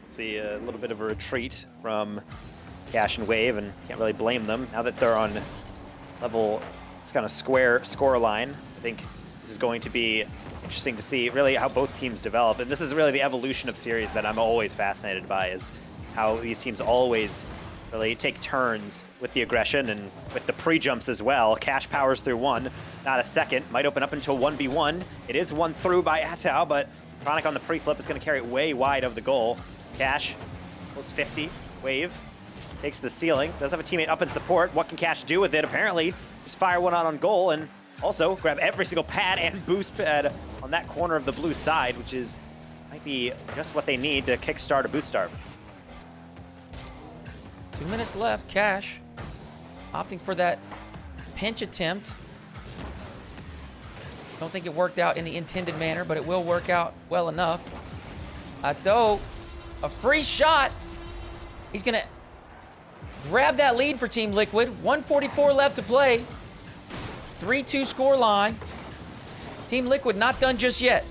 Speaker 1: See a little bit of a retreat from Kash and Wave, and can't really blame them now that they're on level, it's kind of square score line. I think this is going to be interesting to see really how both teams develop, and this is really the evolution of series that I'm always fascinated by, is how these teams always really take turns with the aggression and with the pre-jumps as well. Kash powers through one, not a second, might open up until 1v1. It is one through by Atow, but Acronik on the pre-flip is going to carry it way wide of the goal. Kash goes 50, Wave takes the ceiling, does have a teammate up in support. What can Kash do with it? Apparently just fire one out on goal and also grab every single pad and boost pad on that corner of the blue side, which is might be just what they need to kickstart a boost start.
Speaker 2: 2 minutes left. Kash opting for that pinch attempt. Don't think it worked out in the intended manner, but it will work out well enough. Atow, a free shot. He's gonna grab that lead for Team Liquid. 1:44 left to play. 3-2 score line. Team Liquid not done just yet.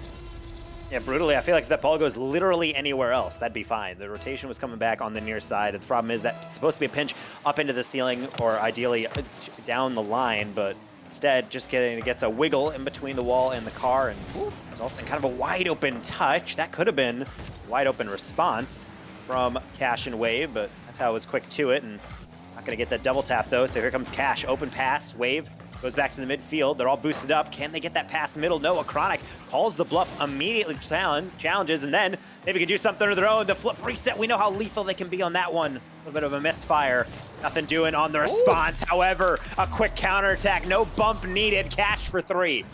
Speaker 1: Yeah, brutally, I feel like if that ball goes literally anywhere else, that'd be fine. The rotation was coming back on the near side. The problem is that it's supposed to be a pinch up into the ceiling or ideally down the line, but instead just gets a wiggle in between the wall and the car and results in kind of a wide open touch. That could have been a wide open response from Kash and Wave, but that's how it was quick to it, and not gonna get that double tap though. So here comes Kash, open pass, Wave goes back to the midfield. They're all boosted up. Can they get that pass middle? No. Acronik calls the bluff, immediately challenges, and then maybe could do something of their own. The flip reset, we know how lethal they can be on that one. A little bit of a misfire. Nothing doing on the response. However, a quick counterattack. No bump needed. Kash for 3.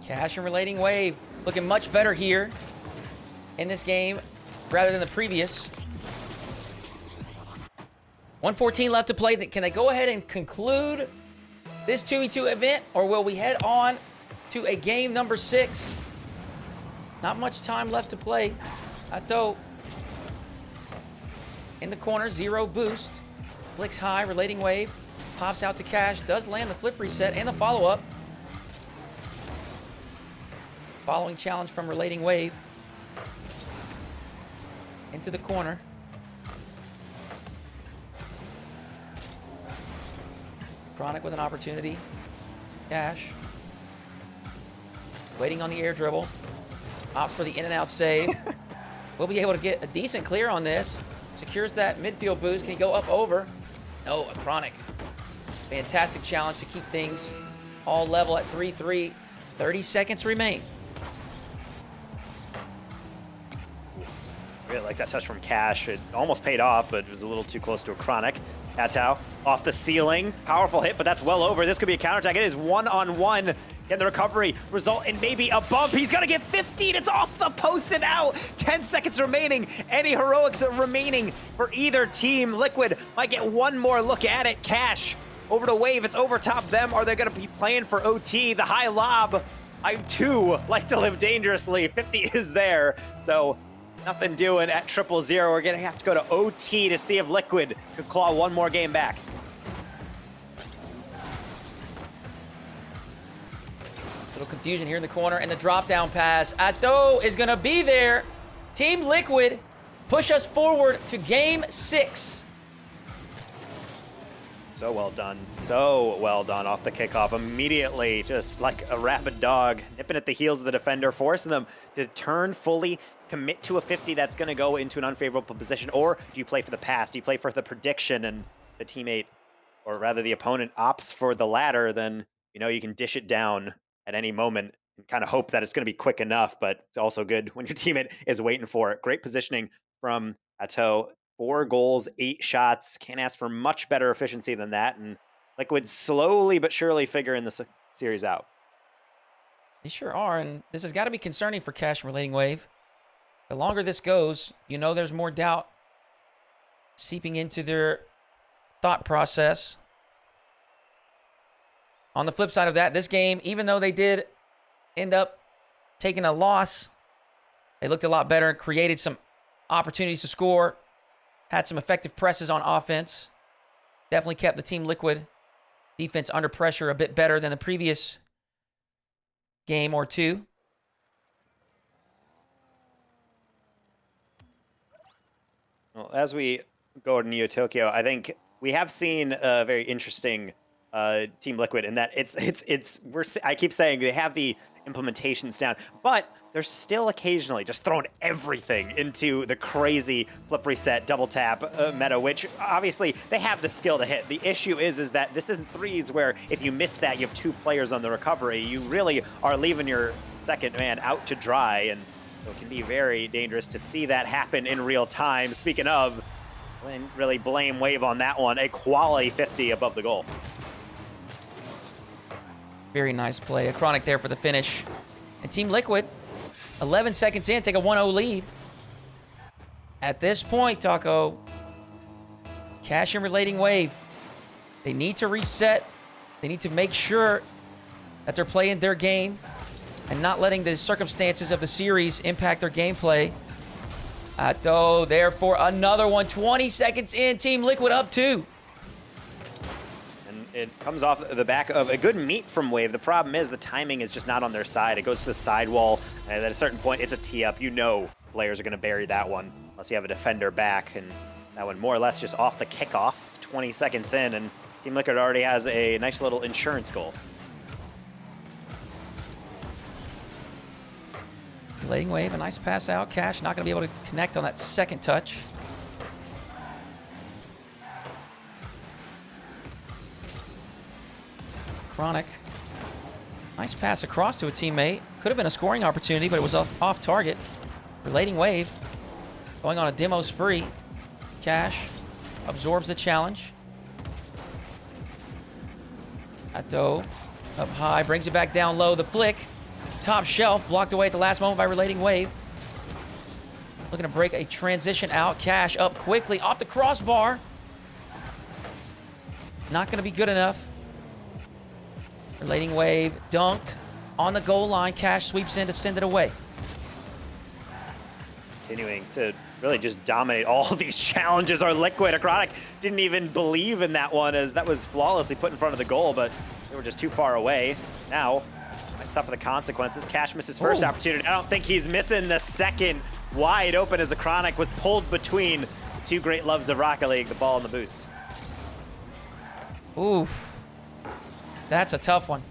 Speaker 2: Kash and Relating Wave looking much better here in this game rather than the previous. 1:14 left to play. Can they go ahead and conclude this 2v2 event, or will we head on to a game number 6? Not much time left to play. Atow in the corner, 0 boost. Flicks high, Relating Wave. Pops out to Kash, does land the flip reset and the follow-up. Following challenge from Relating Wave. Into the corner. Acronik with an opportunity. Kash. Waiting on the air dribble. Opts for the in and out save. We'll be able to get a decent clear on this. Secures that midfield boost. Can he go up over? No, Acronik. Fantastic challenge to keep things all level at 3-3. 30 seconds remain.
Speaker 1: Really like that touch from Kash. It almost paid off, but it was a little too close to Acronik. Atow off the ceiling. Powerful hit, but that's well over. This could be a counterattack. It is one-on-one. Can the recovery result in maybe a bump? He's gonna get 15. It's off the post and out. 10 seconds remaining. Any heroics remaining for either team. Liquid might get one more look at it. Kash over to Wave. It's over top them. Are they gonna be playing for OT? The high lob. I too like to live dangerously. 50 is there. So nothing doing at 0-0. We're gonna have to go to OT to see if Liquid could claw one more game back.
Speaker 2: Little confusion here in the corner, and the drop down pass. Atow is going to be there. Team Liquid push us forward to game 6.
Speaker 1: So well done. So well done off the kickoff. Immediately, just like a rabid dog, nipping at the heels of the defender, forcing them to turn fully, commit to a 50 that's going to go into an unfavorable position. Or do you play for the pass? Do you play for the prediction and the teammate, or rather the opponent, opts for the latter? Then, you know, you can dish it down at any moment and kind of hope that it's going to be quick enough, but it's also good when your teammate is waiting for it. Great positioning from Atow. 4 goals, 8 shots. Can't ask for much better efficiency than that. And Liquid slowly but surely figuring this series out.
Speaker 2: They sure are, and this has got to be concerning for Kash and RelatingWave. The longer this goes, you know there's more doubt seeping into their thought process. On the flip side of that, this game, even though they did end up taking a loss, they looked a lot better and created some opportunities to score. Had some effective presses on offense. Definitely kept the Team Liquid defense under pressure a bit better than the previous game or two.
Speaker 1: Well, as we go to Neo Tokyo, I think we have seen a very interesting Team Liquid in that I keep saying they have the implementations down, but they're still occasionally just throwing everything into the crazy flip reset double tap meta, which obviously they have the skill to hit. The issue is that this isn't threes where if you miss that, you have 2 players on the recovery. You really are leaving your second man out to dry, and so it can be very dangerous to see that happen in real time. Speaking of, really blame Wave on that one. A quality 50 above the goal.
Speaker 2: Very nice play. Acronik there for the finish. And Team Liquid, 11 seconds in, take a 1-0 lead. At this point, Taco, Kash and RelatingWave, they need to reset. They need to make sure that they're playing their game and not letting the circumstances of the series impact their gameplay. Atow there for another one. 20 seconds in, Team Liquid up 2.
Speaker 1: It comes off the back of a good meet from Wave. The problem is the timing is just not on their side. It goes to the sidewall, and at a certain point, it's a tee-up. You know players are going to bury that one unless you have a defender back, and that one more or less just off the kickoff, 20 seconds in, and Team Liquid already has a nice little insurance goal.
Speaker 2: RelatingWave, a nice pass out. Kash not going to be able to connect on that second touch. Acronik. Nice pass across to a teammate. Could have been a scoring opportunity, but it was off target. RelatingWave going on a demo spree. Kash absorbs the challenge. Atow up high, brings it back down low. The flick, top shelf, blocked away at the last moment by RelatingWave. Looking to break a transition out. Kash up quickly off the crossbar. Not going to be good enough. RelatingWave dunked on the goal line. Kash sweeps in to send it away.
Speaker 1: Continuing to really just dominate all of these challenges are Liquid. Acronik didn't even believe in that one, as that was flawlessly put in front of the goal, but they were just too far away. Now, might suffer the consequences. Kash missed his first opportunity. I don't think he's missing the second. Wide open as Acronik was pulled between the 2 great loves of Rocket League, the ball and the boost.
Speaker 2: Oof. That's a tough one.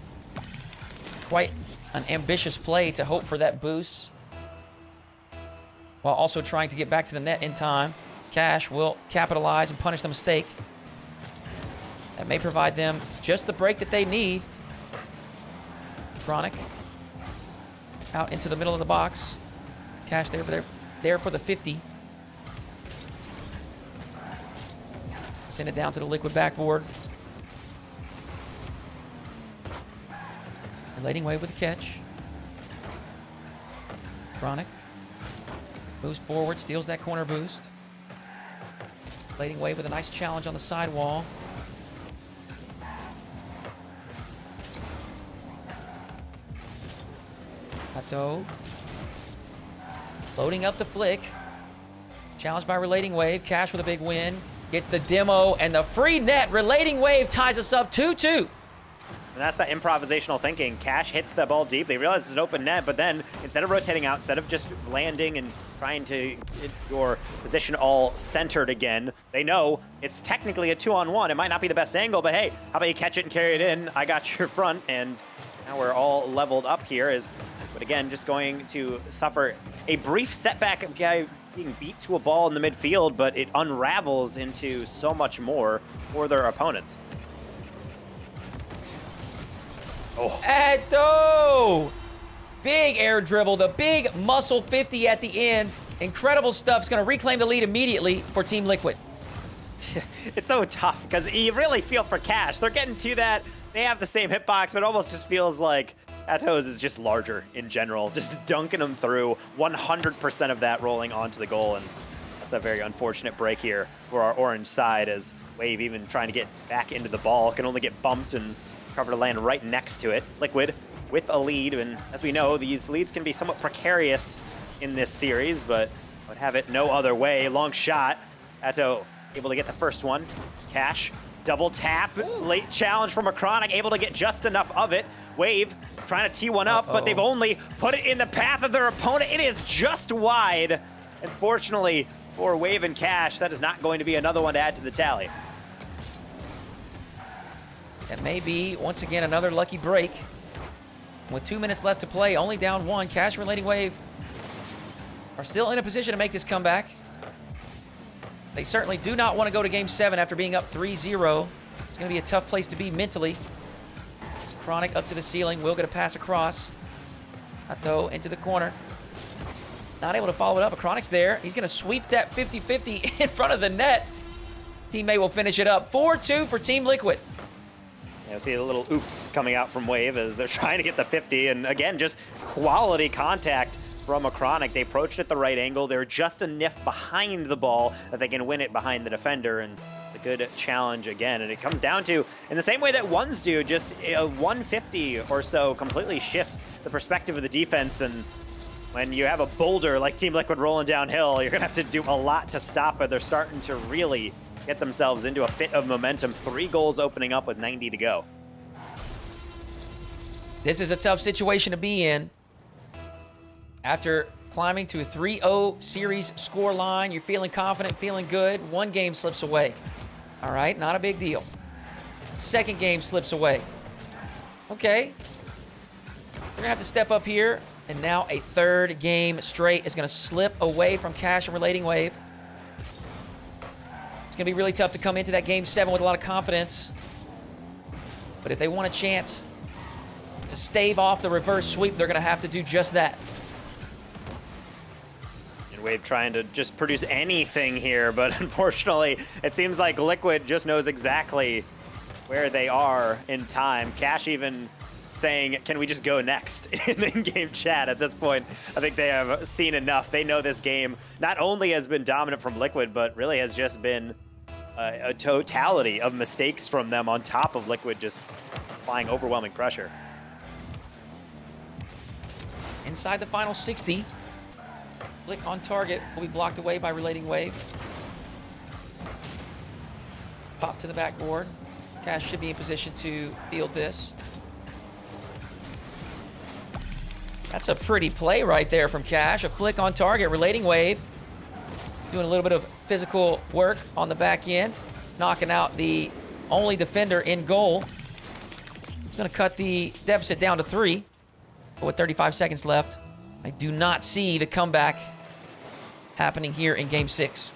Speaker 2: Quite an ambitious play to hope for that boost, while also trying to get back to the net in time. Kash will capitalize and punish the mistake. That may provide them just the break that they need. Acronik out into the middle of the box. Kash there for the 50. Send it down to the Liquid backboard. RelatingWave with a catch. Acronik moves forward, steals that corner boost. RelatingWave with a nice challenge on the sidewall. Atow loading up the flick. Challenged by RelatingWave. Kash with a big win. Gets the demo and the free net. RelatingWave ties us up 2-2.
Speaker 1: And that's that improvisational thinking. Kash hits the ball deep. They realize it's an open net, but then instead of rotating out, instead of just landing and trying to get your position all centered again, they know it's technically a 2-on-1. It might not be the best angle, but hey, how about you catch it and carry it in? I got your front, and now we're all leveled up here. But again, just going to suffer a brief setback of guy being beat to a ball in the midfield, but it unravels into so much more for their opponents.
Speaker 2: Oh. Atow! Big air dribble, the big muscle 50 at the end. Incredible stuff. It's going to reclaim the lead immediately for Team Liquid.
Speaker 1: It's so tough because you really feel for Kash. They're getting to that. They have the same hitbox, but it almost just feels like Atow's is just larger in general, just dunking them through, 100% of that rolling onto the goal, and that's a very unfortunate break here for our orange side as Wave, even trying to get back into the ball, can only get bumped and cover to land right next to it. Liquid with a lead, and as we know, these leads can be somewhat precarious in this series, but would have it no other way. Long shot. Atow able to get the first one. Kash, double tap. Late challenge from Acronik, able to get just enough of it. Wave trying to tee one up, but they've only put it in the path of their opponent. It is just wide. Unfortunately for Wave and Kash, that is not going to be another one to add to the tally.
Speaker 2: That may be, once again, another lucky break. With 2 minutes left to play, only down one, Kash and RelatingWave are still in a position to make this comeback. They certainly do not want to go to Game 7 after being up 3-0. It's going to be a tough place to be mentally. Acronik up to the ceiling, will get a pass across. Atow into the corner. Not able to follow it up. Acronik's there. He's going to sweep that 50-50 in front of the net. Teammate will finish it up. 4-2 for Team Liquid.
Speaker 1: You see a little oops coming out from Wave as they're trying to get the 50, and again, just quality contact from Acronik. They approached at the right angle. They're just a niff behind the ball that they can win it behind the defender, and it's a good challenge again. And it comes down to, in the same way that ones do, just a 150 or so completely shifts the perspective of the defense, and when you have a boulder like Team Liquid rolling downhill, you're gonna have to do a lot to stop it. They're starting to really get themselves into a fit of momentum. 3 goals opening up with 90 to go.
Speaker 2: This is a tough situation to be in. After climbing to a 3-0 series score line, you're feeling confident, feeling good. 1 game slips away. All right, not a big deal. 2nd game slips away. Okay. We're gonna have to step up here, and now a 3rd game straight is gonna slip away from Kash and RelatingWave. It's going to be really tough to come into that Game 7 with a lot of confidence. But if they want a chance to stave off the reverse sweep, they're going to have to do just that.
Speaker 1: And Wave trying to just produce anything here, but unfortunately, it seems like Liquid just knows exactly where they are in time. Kash even saying, can we just go next in the in-game chat at this point. I think they have seen enough. They know this game not only has been dominant from Liquid, but really has just been a totality of mistakes from them on top of Liquid just applying overwhelming pressure.
Speaker 2: Inside the final 60. Flick on target will be blocked away by RelatingWave. Pop to the backboard. Kash should be in position to field this. That's a pretty play right there from Kash. A flick on target. RelatingWave doing a little bit of physical work on the back end, knocking out the only defender in goal. It's going to cut the deficit down to 3. But with 35 seconds left, I do not see the comeback happening here in Game 6.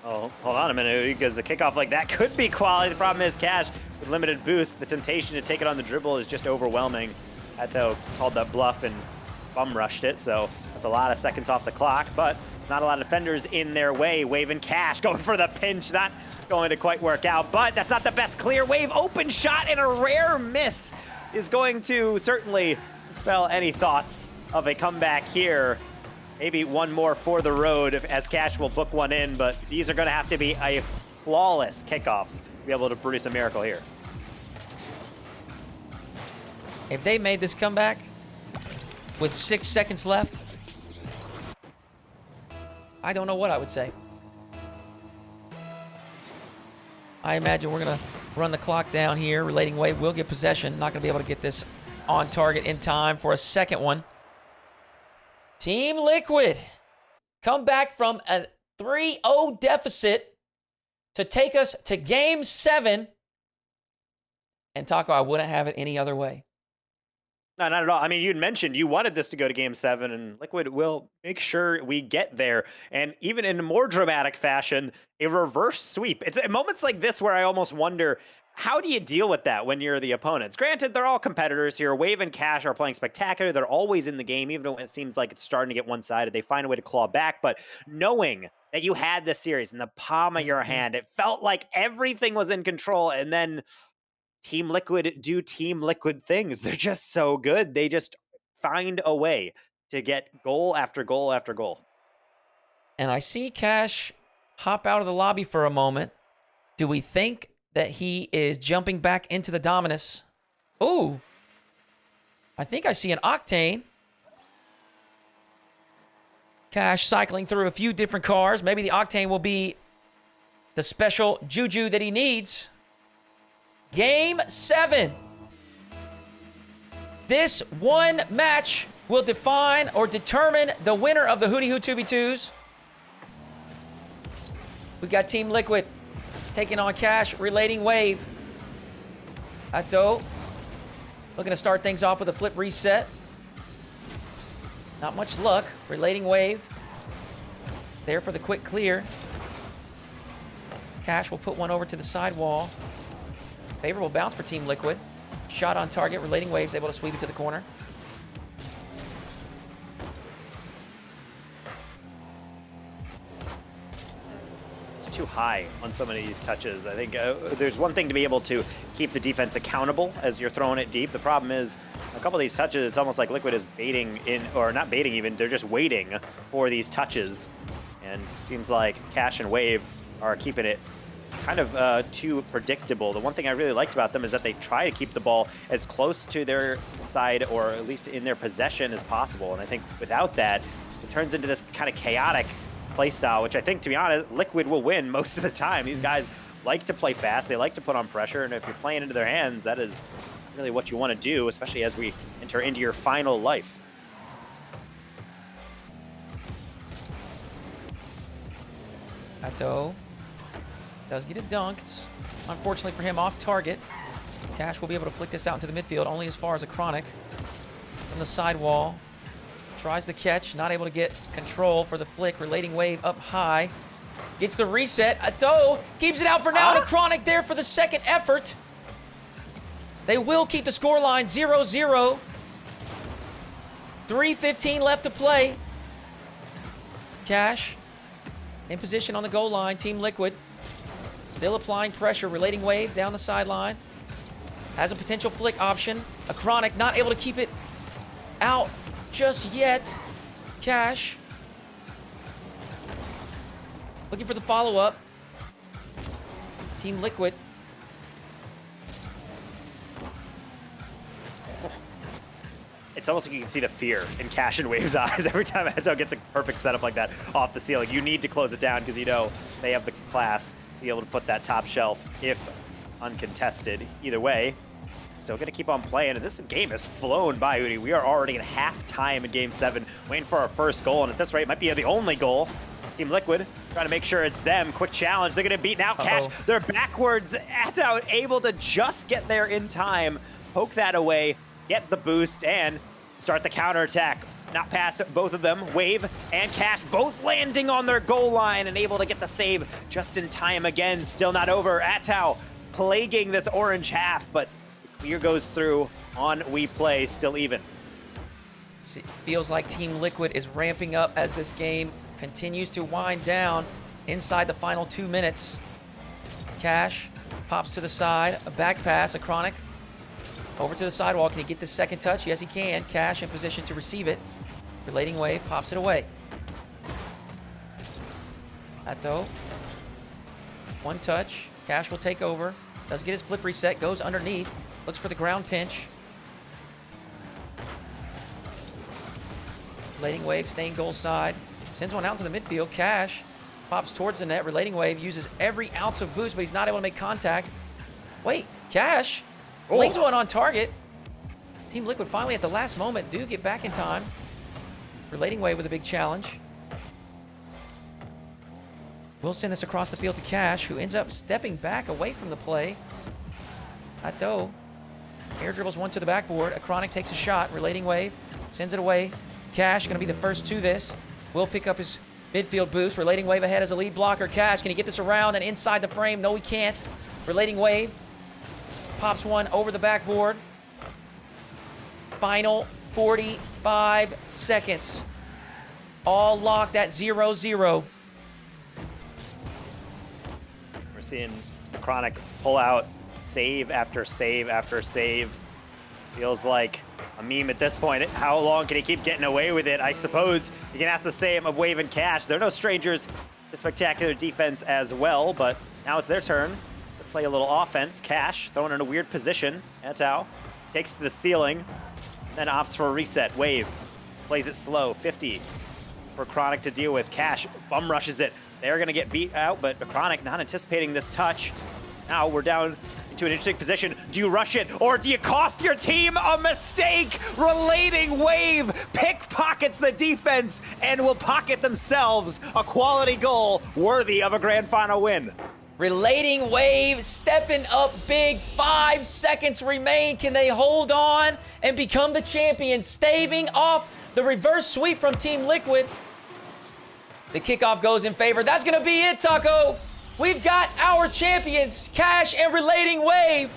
Speaker 1: Oh, hold on a minute, because a kickoff like that could be quality. The problem is Kash with limited boost. The temptation to take it on the dribble is just overwhelming. Atow called that bluff and bum rushed it, so that's a lot of seconds off the clock, but it's not a lot of defenders in their way. Wave and Kash going for the pinch, not going to quite work out, but that's not the best clear. Wave open shot and a rare miss is going to certainly dispel any thoughts of a comeback here. Maybe one more for the road as Kash will book one in, but these are going to have to be a flawless kickoffs to be able to produce a miracle here.
Speaker 2: If they made this comeback with 6 seconds left, I don't know what I would say. I imagine we're going to run the clock down here. RelatingWave will get possession. Not going to be able to get this on target in time for a second one. Team Liquid come back from a 3-0 deficit to take us to Game 7. And Taco, I wouldn't have it any other way.
Speaker 1: No, not at all. I mean, you'd mentioned you wanted this to go to Game 7, and Liquid will make sure we get there. And even in a more dramatic fashion, a reverse sweep. It's at moments like this where I almost wonder, how do you deal with that when you're the opponents? Granted, they're all competitors here. Wave and Kash are playing spectacular. They're always in the game, even though it seems like it's starting to get one-sided. They find a way to claw back. But knowing that you had this series in the palm of your hand, it felt like everything was in control. And then Team Liquid do Team Liquid things. They're just so good. They just find a way to get goal after goal after goal.
Speaker 2: And I see Kash hop out of the lobby for a moment. Do we think that he is jumping back into the Dominus? Ooh. I think I see an Octane. Kash cycling through a few different cars. Maybe the Octane will be the special juju that he needs. Game 7. This one match will define or determine the winner of the Hoodyhooo 2v2s. We got Team Liquid taking on Kash, RelatingWave. Atow looking to start things off with a flip reset. Not much luck. RelatingWave there for the quick clear. Kash will put one over to the sidewall. Favorable bounce for Team Liquid. Shot on target. RelatingWave's able to sweep it to the corner.
Speaker 1: It's too high on some of these touches. I think there's one thing to be able to keep the defense accountable as you're throwing it deep. The problem is a couple of these touches, it's almost like Liquid is baiting in, or not baiting even, they're just waiting for these touches. And it seems like Kash and Wave are keeping it kind of too predictable. The one thing I really liked about them is that they try to keep the ball as close to their side, or at least in their possession, as possible. And I think without that, it turns into this kind of chaotic play style, which I think, to be honest, Liquid will win most of the time. These guys like to play fast. They like to put on pressure. And if you're playing into their hands, that is really what you want to do, especially as we enter into your final life.
Speaker 2: Atow does get it dunked. Unfortunately for him, off target. Kash will be able to flick this out into the midfield, only as far as Acronik. From the sidewall. Tries the catch, not able to get control for the flick. RelatingWave up high. Gets the reset. Atow keeps it out for now, and Acronik there for the second effort. They will keep the scoreline 0-0. 3:15 left to play. Kash in position on the goal line. Team Liquid still applying pressure. RelatingWave down the sideline. Has a potential flick option. Acronik not able to keep it out just yet. Kash looking for the follow-up. Team Liquid.
Speaker 1: It's almost like you can see the fear in Kash and Wave's eyes every time Atow gets a perfect setup like that off the ceiling. You need to close it down because you know they have the class to be able to put that top shelf if uncontested. Either way, still going to keep on playing, and this game has flown by, Hoody. We are already in halftime in Game 7, waiting for our first goal, and at this rate, it might be the only goal. Team Liquid trying to make sure it's them. Quick challenge. They're going to beat out Kash. They're backwards. Atow able to just get there in time, poke that away, get the boost, and start the counterattack. Not past both of them. Wave and Kash both landing on their goal line and able to get the save just in time again. Still not over. Atow plaguing this orange half, but the clear goes through on We Play, still even.
Speaker 2: Feels like Team Liquid is ramping up as this game continues to wind down inside the final 2 minutes. Kash pops to the side, a back pass. Acronik over to the sidewall. Can he get the second touch? Yes, he can. Kash in position to receive it. RelatingWave pops it away. Atow. One touch. Kash will take over. Does get his flip reset. Goes underneath. Looks for the ground pinch. RelatingWave staying goal side. Sends one out into the midfield. Kash pops towards the net. RelatingWave uses every ounce of boost, but he's not able to make contact. Wait, Kash flings one on target. Team Liquid finally at the last moment do get back in time. RelatingWave with a big challenge. We'll send this across the field to Kash, who ends up stepping back away from the play. Atow air dribbles one to the backboard. Acronik takes a shot. RelatingWave sends it away. Kash going to be the first to this. Will pick up his midfield boost. RelatingWave ahead as a lead blocker. Kash, can he get this around and inside the frame? No, he can't. RelatingWave pops one over the backboard. Final 45 seconds. All locked at 0-0.
Speaker 1: We're seeing Acronik pull out save after save after save. Feels like a meme at this point. How long can he keep getting away with it? I suppose you can ask the same of Wave and Kash. They're no strangers to spectacular defense as well, but now it's their turn to play a little offense. Kash thrown in a weird position. Atow takes to the ceiling, then opts for a reset. Wave plays it slow. 50 for Acronik to deal with. Kash bum rushes it. They're going to get beat out, but Acronik not anticipating this touch. Now we're down into an interesting position. Do you rush it, or do you cost your team a mistake? RelatingWave pickpockets the defense and will pocket themselves a quality goal worthy of a grand final win.
Speaker 2: RelatingWave stepping up big. 5 seconds remain. Can they hold on and become the champions, staving off the reverse sweep from Team Liquid? The kickoff goes in favor. That's going to be it, Taco. We've got our champions, Kash and RelatingWave.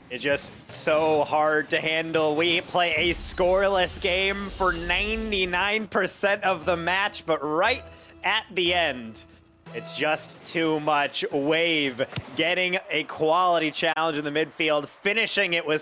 Speaker 1: It's just so hard to handle. We play a scoreless game for 99% of the match, but right at the end, it's just too much. Wave getting a quality challenge in the midfield, finishing it with